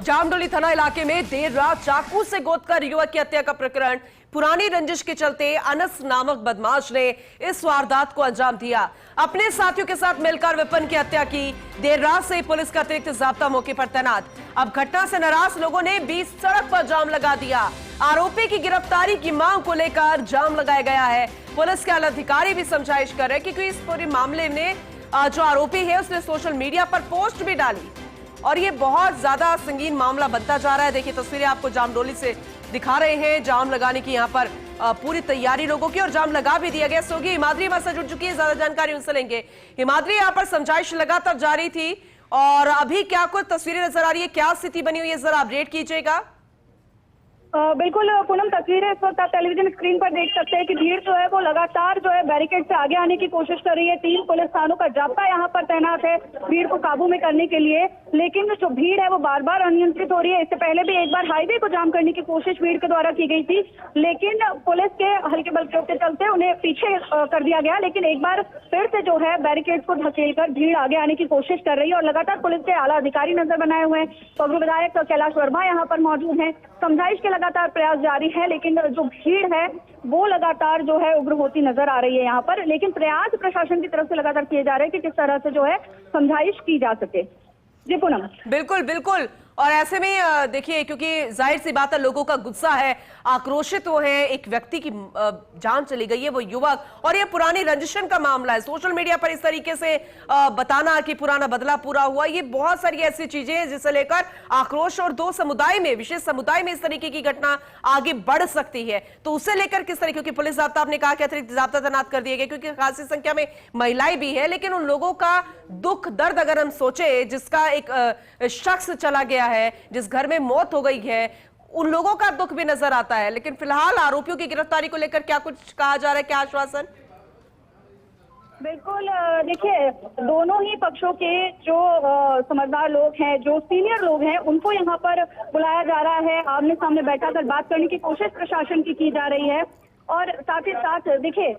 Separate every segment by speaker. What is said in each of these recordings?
Speaker 1: जामडोली थाना इलाके में देर रात चाकू से गोदकर युवक की हत्या का प्रकरण। पुरानी रंजिश के चलते अनस नामक बदमाश ने इस वारदात को अंजाम दिया। अपने साथियों के साथ मिलकर विपिन की हत्या की। देर रात से पुलिस का अतिरिक्त जाब्ता मौके पर तैनात। अब घटना से नाराज लोगों ने बीच सड़क पर जाम लगा दिया। आरोपी की गिरफ्तारी की मांग को लेकर जाम लगाया गया है। पुलिस के आला अधिकारी भी समझाइश कर रहे हैं क्योंकि इस पूरे मामले में जो आरोपी है उसने सोशल मीडिया पर पोस्ट भी डाली और ये बहुत ज्यादा संगीन मामला बनता जा रहा है। देखिए तस्वीरें आपको जामडोली से दिखा रहे हैं। जाम लगाने की यहाँ पर पूरी तैयारी लोगों की और जाम लगा भी दिया गया। सोगी हिमाद्री हमारे साथ जुड़ चुकी है, ज्यादा जानकारी उनसे लेंगे। हिमाद्री, यहाँ पर समझाइश लगातार जारी थी और अभी क्या कुछ तस्वीरें नजर आ रही है, क्या स्थिति बनी हुई है, जरा अपडेट कीजिएगा।
Speaker 2: बिल्कुल पूनम, तस्वीरें इस वक्त आप टेलीविजन स्क्रीन पर देख सकते हैं कि भीड़ जो है वो लगातार जो है बैरिकेड से आगे आने की कोशिश कर रही है। 3 पुलिस थानों का जाब्ता यहाँ पर तैनात है भीड़ को काबू में करने के लिए, लेकिन जो भीड़ है वो बार बार अनियंत्रित हो रही है। इससे पहले भी एक बार हाईवे को जाम करने की कोशिश भीड़ के द्वारा की गई थी, लेकिन पुलिस के हल्के बल के चलते उन्हें पीछे कर दिया गया। लेकिन एक बार फिर से जो है बैरिकेड को धकेल कर भीड़ आगे आने की कोशिश कर रही है और लगातार पुलिस के आला अधिकारी नजर बनाए हुए हैं। पगरू विधायक कैलाश वर्मा यहाँ पर मौजूद है। समझाइश के लगातार प्रयास जारी है, लेकिन जो भीड़ है वो लगातार जो है उग्र होती नजर आ रही है यहाँ पर। लेकिन प्रयास प्रशासन की तरफ से लगातार किए जा रहे हैं कि किस तरह से जो है समझाइश की जा सके। जी पूनम।
Speaker 1: बिल्कुल बिल्कुल, और ऐसे में देखिए क्योंकि जाहिर सी बात है लोगों का गुस्सा है, आक्रोशित वो है। एक व्यक्ति की जान चली गई है, वो युवक, और ये पुरानी रंजिशन का मामला है। सोशल मीडिया पर इस तरीके से बताना कि पुराना बदला पूरा हुआ, ये बहुत सारी ऐसी चीजें हैं जिसे लेकर आक्रोश और दो समुदाय में, विशेष समुदाय में इस तरीके की घटना आगे बढ़ सकती है। तो उसे लेकर किस तरीके की पुलिस जाब्ता, आपने कहा कि अतिरिक्त जाब्ता तैनात कर दिए गए क्योंकि खासी संख्या में महिलाएं भी है, लेकिन उन लोगों का दुख दर्द अगर हम सोचे, जिसका एक शख्स चला गया है, जिस घर में मौत हो गई है, उन लोगों का दुख भी नजर आता है। लेकिन फिलहाल आरोपियों की गिरफ्तारी को लेकर क्या कुछ कहा जा रहा है, क्या आश्वासन?
Speaker 2: बिल्कुल, देखिए दोनों ही पक्षों के जो समझदार लोग हैं, जो सीनियर लोग हैं, उनको यहाँ पर बुलाया जा रहा है। आमने सामने बैठाकर बात करने की कोशिश प्रशासन की जा रही है। और साथ ही साथ देखिए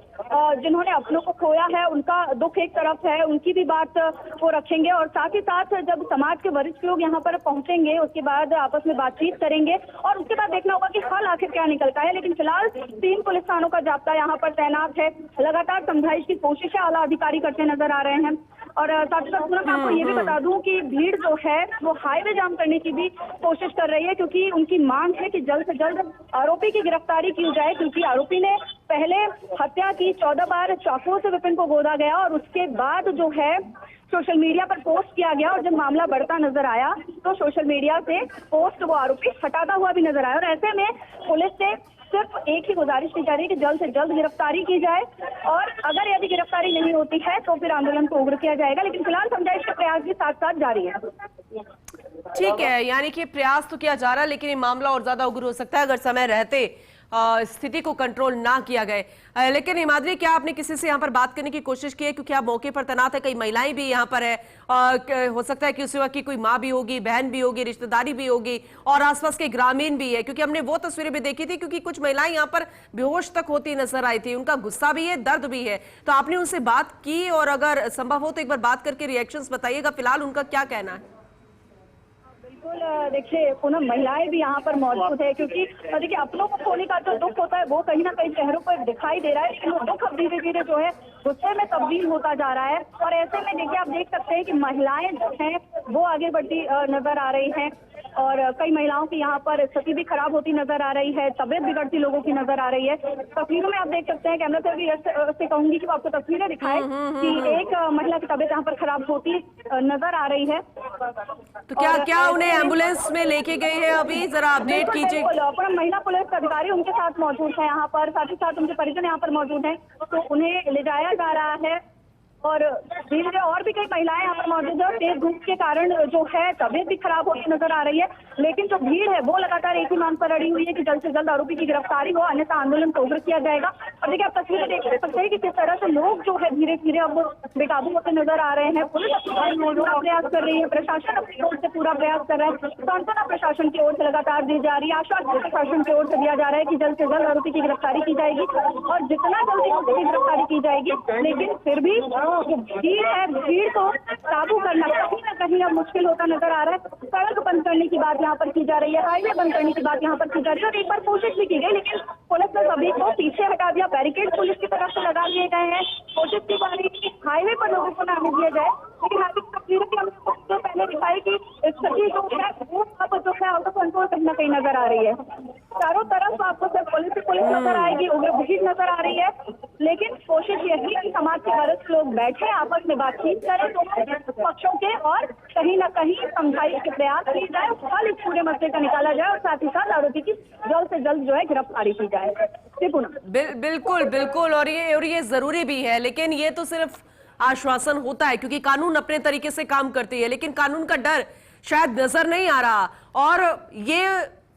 Speaker 2: जिन्होंने अपनों को खोया है उनका दुख एक तरफ है, उनकी भी बात वो रखेंगे। और साथ ही साथ जब समाज के वरिष्ठ लोग यहाँ पर पहुंचेंगे उसके बाद आपस में बातचीत करेंगे और उसके बाद देखना होगा कि हल आखिर क्या निकलता है। लेकिन फिलहाल 3 पुलिस थानों का जाब्ता यहाँ पर तैनात है। लगातार समझाइश की कोशिशें आला अधिकारी करते नजर आ रहे हैं। और साथ ही साथ मैं आपको ये भी बता दूं कि भीड़ जो है वो हाईवे जाम करने की भी कोशिश कर रही है, क्योंकि उनकी मांग है कि जल्द से जल्द आरोपी की गिरफ्तारी की जाए। क्योंकि आरोपी ने पहले हत्या की, 14 बार चाकू से विपिन को गोदा गया और उसके बाद जो है सोशल मीडिया पर पोस्ट किया गया। और जब मामला बढ़ता नजर आया तो सोशल मीडिया से पोस्ट वो आरोपी हटाता हुआ भी नजर आया। और ऐसे में पुलिस से सिर्फ एक ही गुजारिश की जा रही है कि जल्द से जल्द गिरफ्तारी की जाए, और अगर यदि गिरफ्तारी नहीं होती है तो फिर आंदोलन को उग्र किया जाएगा। लेकिन फिलहाल समझाइश का प्रयास भी साथ साथ जारी है।
Speaker 1: ठीक है, यानी कि प्रयास तो किया जा रहा है, लेकिन ये मामला और ज्यादा उग्र हो सकता है अगर समय रहते स्थिति को कंट्रोल ना किया गए। लेकिन हिमाद्री, क्या आपने किसी से यहाँ पर बात करने की कोशिश की है, क्योंकि आप मौके पर तैनात है, कई महिलाएं भी यहाँ पर है, हो सकता है कि उस वक्त की कोई माँ भी होगी, बहन भी होगी, रिश्तेदारी भी होगी और आसपास के ग्रामीण भी है, क्योंकि हमने वो तस्वीरें भी देखी थी, क्योंकि कुछ महिलाएं यहाँ पर बेहोश तक होती नजर आई थी। उनका गुस्सा भी है, दर्द भी है। तो आपने उनसे बात की और अगर संभव हो तो एक बार बात करके रिएक्शंस बताइएगा, फिलहाल उनका क्या कहना है?
Speaker 2: बिल्कुल, देखिए पूनम, महिलाएं भी यहाँ पर मौजूद है, क्योंकि देखिए अपनों को खोने का जो दुख होता है वो कहीं ना कहीं चेहरों पर दिखाई दे रहा है, लेकिन वो दुख अब धीरे धीरे जो है गुस्से में तब्दील होता जा रहा है। और ऐसे में देखिए आप देख सकते हैं कि महिलाएं जो हैं वो आगे बढ़ती नजर आ रही हैं और कई महिलाओं की यहाँ पर स्थिति भी खराब होती नजर आ रही है, तबियत बिगड़ती लोगों की नजर आ रही है। तस्वीरों में आप देख सकते हैं, कैमरा से कहूंगी कि वो आपको तस्वीरें दिखाए कि एक महिला की तबियत यहाँ पर खराब होती नजर आ रही है।
Speaker 1: तो क्या उन्हें एम्बुलेंस में लेके गए हैं अभी, जरा अपडेट कीजिए।
Speaker 2: महिला पुलिस अधिकारी उनके साथ मौजूद है यहाँ पर, साथ ही साथ उनके परिजन यहाँ पर मौजूद हैं, तो उन्हें ले जाया जा रहा है। और धीरे धीरे और भी कई महिलाएं यहाँ पर मौजूद है। तेज धूप के कारण जो है तबियत भी खराब होती नजर आ रही है, लेकिन जो भीड़ है वो लगातार एक ही मांग पर अड़ी हुई है कि जल्द से जल्द आरोपी की गिरफ्तारी हो, अन्यथा आंदोलन को उग्र किया जाएगा। और देखिए आप तस्वीरें देख सकते हैं कि किस तरह से लोग जो है धीरे धीरे अब बेकाबू होते नजर आ रहे हैं। पुलिस पूरा प्रयास कर रही है, प्रशासन अपनी ओर से पूरा प्रयास कर रहा है, सांत्वना प्रशासन की ओर से लगातार दी जा रही है, आश्वासन प्रशासन की ओर से दिया जा रहा है कि जल्द से जल्द आरोपी की गिरफ्तारी की जाएगी और जितना जल्दी उसकी गिरफ्तारी की जाएगी। लेकिन फिर भी भीड़ है, भीड़ को काबू करना कहीं ना कहीं अब मुश्किल होता नजर आ रहा है। सड़क बंद करने की बात यहाँ पर की जा रही है, हाईवे बंद करने की बात यहाँ पर की जा रही है और एक बार कोशिश भी की गई, लेकिन पुलिस ने सभी को पीछे हटा दिया। बैरिकेड पुलिस की तरफ से लगा दिए गए हैं। कोशिश की जा रही है कि हाईवे पर लोगों को न आने दिया जाए, लेकिन हाईवे की तस्वीरें भी हमने सबसे पहले दिखाई कि स्थिति जो है वो अब जो है आउट ऑफ कंट्रोल कहीं ना कहीं नजर आ रही है। चारों तरफ आपको सिर्फ पुलिस नजर आएगी, उग्र भीड़ नजर आ रही है, लेकिन कोशिश यही है कि समाज के वरिष्ठ लोग बैठे आपस में बातचीत करें तो पक्षों के और कहीं ना कहीं समझाइश के प्रयास किए जाए, फल इस पूरे मसले का निकाला जाए और साथ ही साथ आरोपी की जल्द से जल्द जो है गिरफ्तारी की जाए।
Speaker 1: बिल्कुल बिल्कुल, और ये जरूरी भी है, लेकिन ये तो सिर्फ आश्वासन होता है क्योंकि कानून अपने तरीके से काम करती है, लेकिन कानून का डर शायद नजर नहीं आ रहा। और ये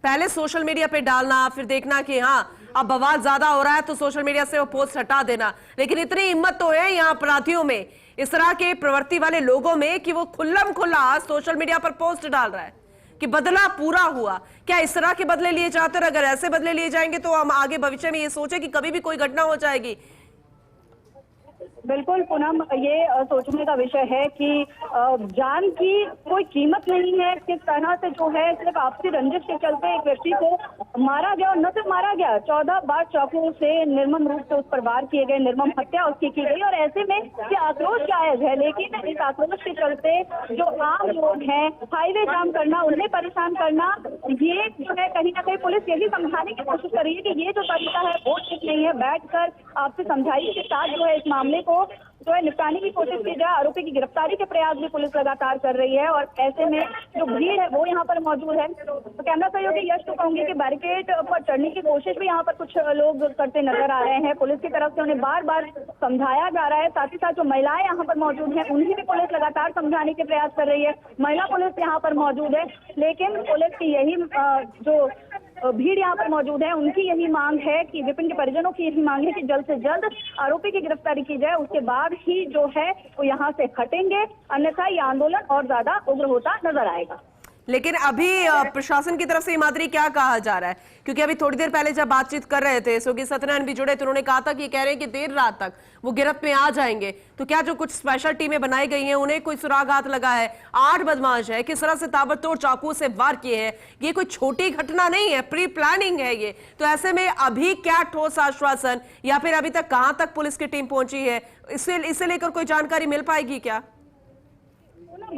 Speaker 1: पहले सोशल मीडिया पे डालना, फिर देखना कि हाँ अब बवाल ज्यादा हो रहा है तो सोशल मीडिया से वो पोस्ट हटा देना, लेकिन इतनी हिम्मत तो है यहाँ अपराधियों में, इस तरह के प्रवृत्ति वाले लोगों में कि वो खुल्लम खुल्ला सोशल मीडिया पर पोस्ट डाल रहा है कि बदला पूरा हुआ। क्या इस तरह के बदले लिए जाते हैं? अगर ऐसे बदले लिए जाएंगे तो हम आगे भविष्य में ये सोचे कि कभी भी कोई घटना हो जाएगी।
Speaker 2: बिल्कुल पूनम, ये सोचने का विषय है कि जान की कोई कीमत नहीं है। किस तरह से जो है सिर्फ आपसी रंजिश के चलते एक व्यक्ति को मारा गया, और न सिर्फ मारा गया, 14 बार चाकू से निर्मम रूप से उस पर वार किए गए, निर्मम हत्या उसकी की गई। और ऐसे में ये आक्रोश जायज है, लेकिन इस आक्रोश के चलते जो आम लोग हैं, हाईवे जाम करना, उन्हें परेशान करना, ये जो है कहीं ना कहीं पुलिस यही समझाने की कोशिश कर रही है कि ये जो तरीका है वो ठीक नहीं है। बैठकर आपसे समझाइश के साथ जो है इस मामले को जो है निपटाने की कोशिश की जाए। आरोपी की गिरफ्तारी के प्रयास भी पुलिस लगातार कर रही है और ऐसे में जो भीड़ है वो यहाँ पर मौजूद है। तो कैमरा सहयोगी यश तो कहूंगी कि बैरिकेड पर चढ़ने की कोशिश भी यहाँ पर कुछ लोग करते नजर आ रहे हैं। पुलिस की तरफ से उन्हें बार बार समझाया जा रहा है, साथ ही साथ जो महिलाएं यहाँ पर मौजूद हैं उन्हें भी पुलिस लगातार समझाने के प्रयास कर रही है। महिला पुलिस यहाँ पर मौजूद है, लेकिन पुलिस की यही जो भीड़ यहाँ पर मौजूद है उनकी यही मांग है कि विपिन के परिजनों की यही मांग है कि जल्द से जल्द आरोपी की गिरफ्तारी की जाए, उसके बाद ही जो है वो यहाँ से हटेंगे, अन्यथा ये आंदोलन और ज्यादा उग्र होता नजर आएगा।
Speaker 1: लेकिन अभी प्रशासन की तरफ से हिमाद्री क्या कहा जा रहा है? क्योंकि अभी थोड़ी देर पहले जब बातचीत कर रहे थे योगी सत्यनारायण भी जुड़े तो उन्होंने कहा था कि कह रहे हैं कि देर रात तक वो गिरफ्त में आ जाएंगे। तो क्या जो कुछ स्पेशल टीमें बनाई गई हैं उन्हें कोई सुराग हाथ लगा है? 8 बदमाश है, किस तरह से ताबड़तोड़ चाकू से वार किए हैं, ये कोई छोटी घटना नहीं है, प्री प्लानिंग है ये। तो ऐसे में अभी क्या ठोस आश्वासन या फिर अभी तक कहां तक पुलिस की टीम पहुंची है, इसे लेकर कोई जानकारी मिल पाएगी क्या?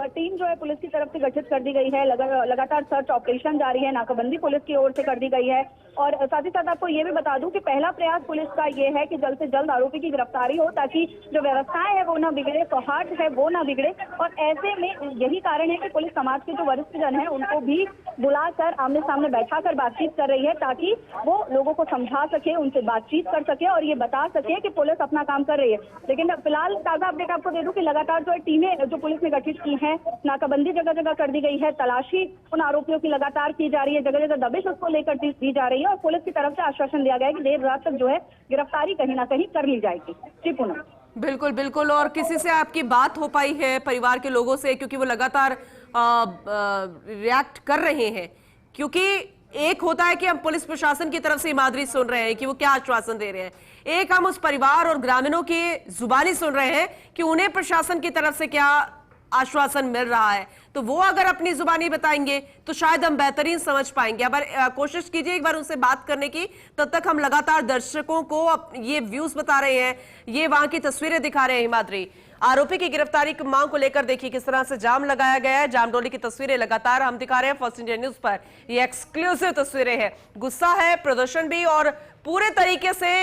Speaker 2: टीम जो है पुलिस की तरफ से गठित कर दी गई है, लगातार सर्च ऑपरेशन जारी है, नाकाबंदी पुलिस की ओर से कर दी गई है। और साथ ही साथ आपको ये भी बता दूं कि पहला प्रयास पुलिस का ये है कि जल्द से जल्द आरोपी की गिरफ्तारी हो, ताकि जो व्यवस्थाएं है वो ना बिगड़े, सौहार्द है वो ना बिगड़े। और ऐसे में यही कारण है कि पुलिस समाज के जो वरिष्ठ जन है उनको भी बुलाकर आमने सामने बैठाकर बातचीत कर रही है, ताकि वो लोगों को समझा सके, उनसे बातचीत कर सके और ये बता सके कि पुलिस अपना काम कर रही है। लेकिन फिलहाल ताजा अपडेट आपको दे दूं कि लगातार जो टीमें जो पुलिस ने गठित की है, नाकाबंदी जगह जगह कर दी गई है, तलाशी उन आरोपियों की लगातार की जा रही है, जगह जगह दबिश उसको लेकर दी जा रही है और पुलिस की तरफ से आश्वासन दिया गया है कि देर रात तक जो है गिरफ्तारी कहीं ना कहीं कर ली जाएगी। जी पूनम।
Speaker 1: बिल्कुल बिल्कुल, और किसी से आपकी बात हो पाई है परिवार के लोगों से? क्योंकि वो लगातार रिएक्ट कर रहे हैं, क्योंकि एक होता है कि हम पुलिस प्रशासन की तरफ से हिमाद्री सुन रहे हैं कि वो क्या आश्वासन दे रहे हैं, एक हम उस परिवार और ग्रामीणों की जुबानी सुन रहे हैं कि उन्हें प्रशासन की तरफ से क्या आश्वासन मिल रहा है। तो वो अगर अपनी जुबानी बताएंगे तो शायद हम बेहतरीन समझ पाएंगे। अब कोशिश कीजिए एक बार उनसे बात करने की, तब तक हम लगातार दर्शकों को ये व्यूज बता रहे हैं, ये वहां की तस्वीरें दिखा रहे हैं। हिमाद्री, आरोपी की गिरफ्तारी की मांग को लेकर देखिए किस तरह से जाम लगाया गया है। जामडोली की तस्वीरें लगातार हम दिखा रहे हैं फर्स्ट इंडिया न्यूज पर, ये एक्सक्लूसिव तस्वीरें हैं। गुस्सा है, प्रदर्शन भी और पूरे तरीके से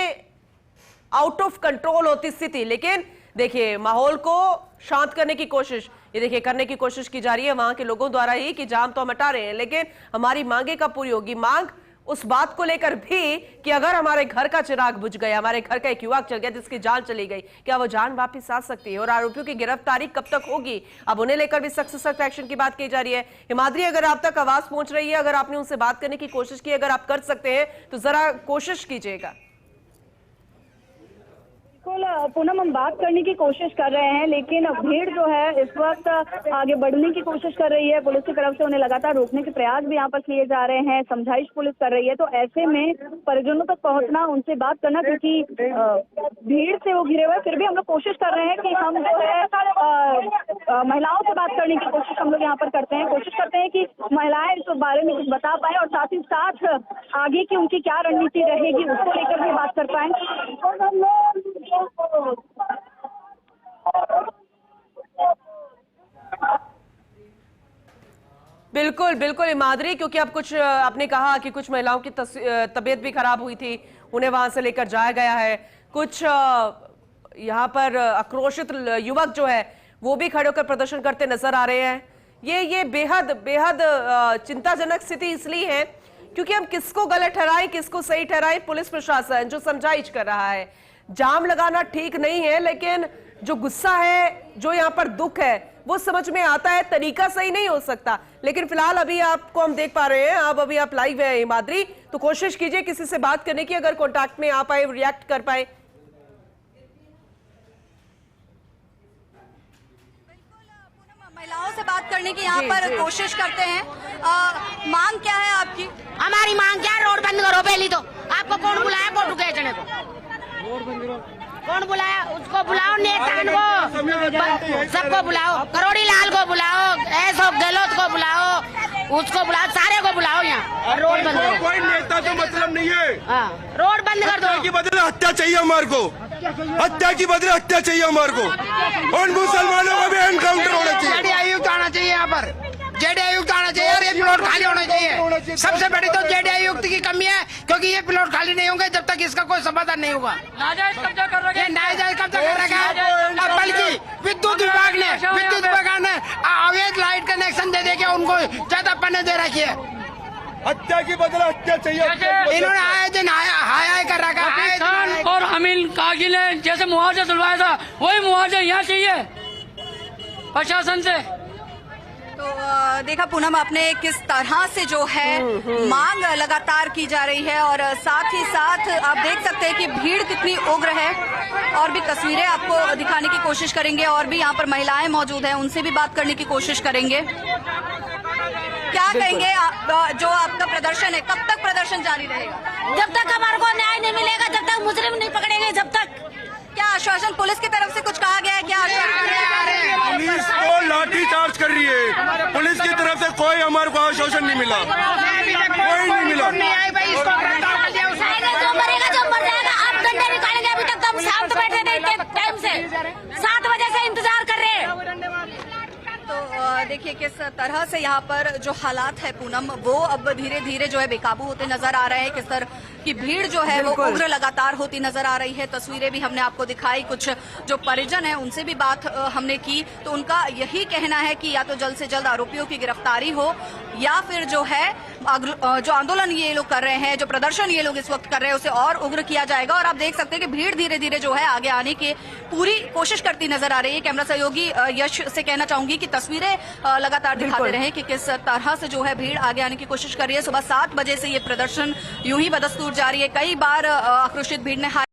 Speaker 1: आउट ऑफ कंट्रोल होती स्थिति। लेकिन देखिए माहौल को शांत करने की कोशिश, ये देखिए करने की कोशिश की जा रही है वहां के लोगों द्वारा ही कि जाम तो हम हटा रहे हैं, लेकिन हमारी मांगे कब पूरी होगी। मांग उस बात को लेकर भी कि अगर हमारे घर का चिराग बुझ गया, हमारे घर का एक युवक चल गया जिसकी जान चली गई, क्या वो जान वापस आ सकती है? और आरोपियों की गिरफ्तारी कब तक होगी? अब उन्हें लेकर भी सख्त से सख्त एक्शन की बात की जा रही है। हिमाद्री, अगर आप तक आवाज पहुंच रही है, अगर आपने उनसे बात करने की कोशिश की, अगर आप कर सकते हैं तो जरा कोशिश कीजिएगा।
Speaker 2: बिल्कुल पूनम, हम बात करने की कोशिश कर रहे हैं, लेकिन भीड़ जो है इस वक्त आगे बढ़ने की कोशिश कर रही है। पुलिस की तरफ से उन्हें लगातार रोकने के प्रयास भी यहाँ पर किए जा रहे हैं, समझाइश पुलिस कर रही है। तो ऐसे में परिजनों तक पहुंचना, उनसे बात करना, क्योंकि भीड़ से वो घिरे हुए, फिर भी हम लोग कोशिश कर रहे हैं कि हम जो है महिलाओं से बात करने की कोशिश हम लोग यहाँ पर करते हैं। कोशिश करते हैं कि महिलाएं इस बारे में कुछ बता पाए और साथ ही साथ आगे की उनकी क्या रणनीति रहेगी उसको लेकर भी बात कर पाए।
Speaker 1: बिल्कुल बिल्कुल इमादरी, क्योंकि अब कुछ आपने कहा कि कुछ महिलाओं की तबीयत भी खराब हुई थी, उन्हें वहां से लेकर जाया गया है। कुछ यहाँ पर आक्रोशित युवक जो है वो भी खड़े होकर प्रदर्शन करते नजर आ रहे हैं। ये बेहद बेहद चिंताजनक स्थिति इसलिए है क्योंकि हम किसको गलत ठहराएं, किसको सही ठहराएं। पुलिस प्रशासन जो समझाइश कर रहा है, जाम लगाना ठीक नहीं है, लेकिन जो गुस्सा है, जो यहाँ पर दुख है, वो समझ में आता है। तरीका सही नहीं हो सकता, लेकिन फिलहाल अभी आपको हम देख पा रहे हैं, अभी आप लाइव है हिमाद्री, तो कोशिश कीजिए किसी से बात करने की, अगर कॉन्टैक्ट में आ पाए, रिएक्ट कर पाए।
Speaker 3: महिलाओं से बात करने की यहाँ पर कोशिश करते हैं। मांग क्या है आपकी?
Speaker 4: हमारी मांग क्या है? रोड बंद करो पहली तो। आपको कौन बुलाया फोटो खींचने को? कौन बुलाया? उसको बुलाओ, नेतान को, सबको बुलाओ, करोड़ी लाल को बुलाओ, ऐसो गहलोत को बुलाओ, उसको बुलाओ, सारे को बुलाओ यहाँ और रोड बंद करो।
Speaker 5: कोई नेता तो मतलब नहीं है।
Speaker 4: हाँ, रोड बंद कर दो।
Speaker 5: की बदले हत्या चाहिए हमारे को, हत्या की बदले हत्या चाहिए हमारे को, और मुसलमानों को भी एनकाउंटर होना चाहिए।
Speaker 6: जेडी आयुक्त आना चाहिए यहाँ पर, जेडी आयुक्त आना चाहिए और ये प्लॉट खाली होना चाहिए। सबसे बड़ी तो जेडी आयुक्त की कमी है, क्योंकि ये प्लॉट खाली नहीं होंगे जब तक इसका कोई समाधान नहीं होगा।
Speaker 3: नाजायज कब्जा कर रखे,
Speaker 6: नाजायज कब्जा कर रखा है, बल्कि विद्युत विभाग ने अवैध लाइट कनेक्शन दे के उनको ज्यादा पन्ने दे रखी है।
Speaker 5: हत्या की बदले हत्या चाहिए।
Speaker 6: इन्होंने आए दिन हाय कर रखा है।
Speaker 7: और अमीन कागी ने जैसे मुआवजा दिलवाया था, वही मुआवजा यहाँ चाहिए प्रशासन से।
Speaker 3: तो देखा पूनम आपने किस तरह से जो है मांग लगातार की जा रही है, और साथ ही साथ आप देख सकते हैं कि भीड़ कितनी उग्र है। और भी तस्वीरें आपको दिखाने की कोशिश करेंगे, और भी यहाँ पर महिलाएं मौजूद हैं, उनसे भी बात करने की कोशिश करेंगे। क्या कहेंगे जो आपका प्रदर्शन है, कब तक प्रदर्शन जारी रहेगा?
Speaker 4: जब तक हमारे को न्याय नहीं मिलेगा, जब तक मुजरिम नहीं पकड़ेंगे, जब तक।
Speaker 3: क्या आश्वासन पुलिस की तरफ से कुछ कहा गया है? क्या
Speaker 5: पुलिस को लाठी चार्ज कर रही है, पुलिस की तरफ से कोई हमारे को आश्वासन नहीं मिला, कोई नहीं मिला।
Speaker 4: जो मरेगा जो मर जाएगा, आप डंडे निकालेंगे। अभी तक हम शांत बैठे थे इतने टाइम से, 7 बजे से इंतजार कर रहे हैं।
Speaker 3: तो देखिए किस तरह से यहाँ पर जो हालात है पूनम, वो अब धीरे धीरे जो है बेकाबू होते नजर आ रहे हैं। किस तरह की भीड़ जो है वो उग्र लगातार होती नजर आ रही है। तस्वीरें भी हमने आपको दिखाई, कुछ जो परिजन है उनसे भी बात हमने की, तो उनका यही कहना है कि या तो जल्द से जल्द आरोपियों की गिरफ्तारी हो, या फिर जो है जो आंदोलन ये लोग कर रहे हैं, जो प्रदर्शन ये लोग इस वक्त कर रहे हैं, उसे और उग्र किया जाएगा। और आप देख सकते हैं कि भीड़ धीरे धीरे जो है आगे आने की पूरी कोशिश करती नजर आ रही है। कैमरा सहयोगी यश से कहना चाहूंगी कि तस्वीरें लगातार दिखाते रहे कि किस तरह से जो है भीड़ आगे आने की कोशिश कर रही है। सुबह 7 बजे से ये प्रदर्शन यूं ही बदस्तूर जारी है। कई बार आक्रोशित भीड़ ने